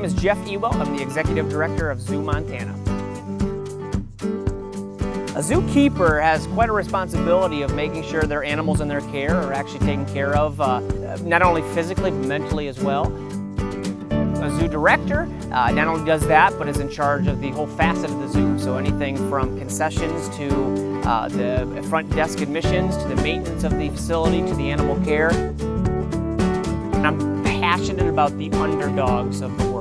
name is Jeff Ewell. I'm the Executive Director of ZooMontana. A zookeeper has quite a responsibility of making sure their animals in their care are actually taken care of, not only physically, but mentally as well. A zoo director not only does that, but is in charge of the whole facet of the zoo. So anything from concessions to the front desk admissions, to the maintenance of the facility, to the animal care. And I'm passionate about the underdogs of the world.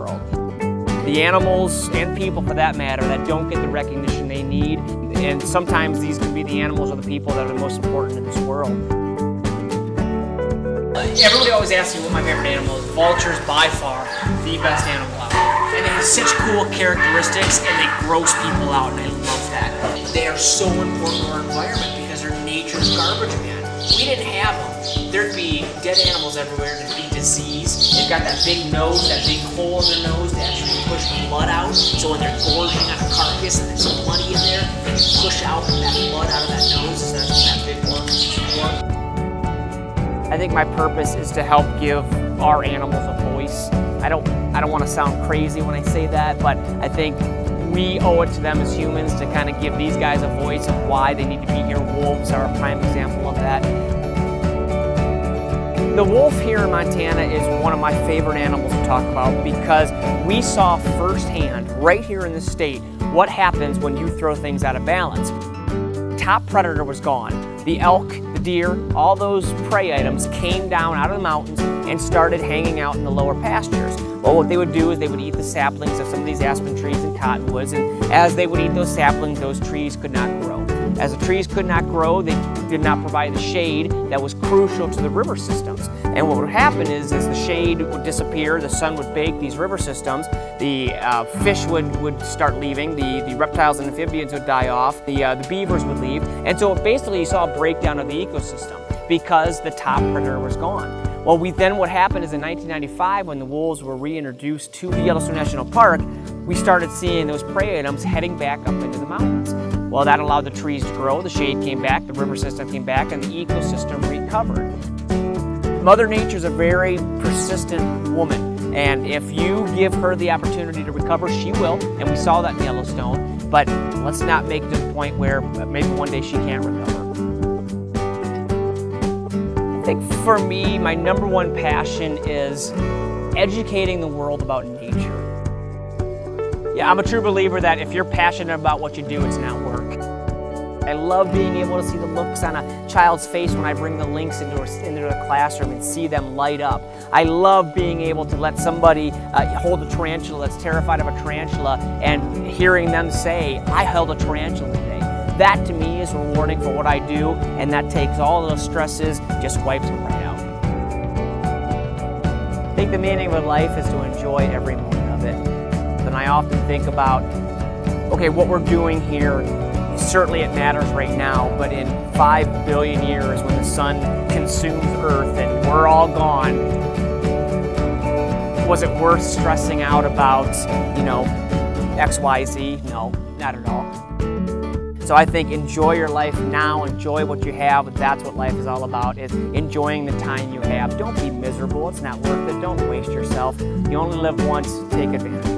The animals, and people for that matter, that don't get the recognition they need. And sometimes these can be the animals or the people that are the most important in this world. Everybody always asks me what my favorite animal is. Vultures, by far, the best animal out there. And they have such cool characteristics, and they gross people out, and I love that. They are so important to our environment because they're nature's garbage man. We didn't have them, there'd be dead animals everywhere, there'd be disease. They've got that big nose, that big hole in their nose to actually push blood out. So when they're gorging on a carcass and there's some bloody in there, they can push out that blood out of that nose, and that's what that big worm is for. I think my purpose is to help give our animals a voice. I don't want to sound crazy when I say that, but I think we owe it to them as humans to kind of give these guys a voice of why they need to be here. Wolves are a prime example of that. The wolf here in Montana is one of my favorite animals to talk about because we saw firsthand, right here in the state, what happens when you throw things out of balance. Top predator was gone. The elk, the deer, all those prey items came down out of the mountains and started hanging out in the lower pastures. Well, what they would do is they would eat the saplings of some of these aspen trees and cottonwoods, and as they would eat those saplings, those trees could not grow. As the trees could not grow, they did not provide the shade that was crucial to the river systems. And what would happen is the shade would disappear, the sun would bake these river systems, the fish would start leaving, the reptiles and amphibians would die off, the beavers would leave, and so basically you saw a breakdown of the ecosystem because the top predator was gone. Well, what happened is in 1995, when the wolves were reintroduced to the Yellowstone National Park, we started seeing those prey items heading back up into the mountains. Well, that allowed the trees to grow, the shade came back, the river system came back, and the ecosystem recovered. Mother Nature's a very persistent woman, and if you give her the opportunity to recover, she will, and we saw that in Yellowstone, but let's not make it to the point where maybe one day she can't recover. I think for me, my number one passion is educating the world about nature. Yeah, I'm a true believer that if you're passionate about what you do, it's not work. I love being able to see the looks on a child's face when I bring the lynx into the classroom and see them light up. I love being able to let somebody hold a tarantula that's terrified of a tarantula and hearing them say, I held a tarantula today. That to me is rewarding for what I do, and that takes all of those stresses, just wipes them right out. I think the meaning of life is to enjoy every moment of it. And I often think about, okay, what we're doing here, certainly it matters right now, but in 5 billion years when the sun consumes Earth and we're all gone, was it worth stressing out about, X, Y, Z? No, not at all. So I think enjoy your life now, enjoy what you have. That's what life is all about, is enjoying the time you have. Don't be miserable, it's not worth it. Don't waste yourself. You only live once, take advantage.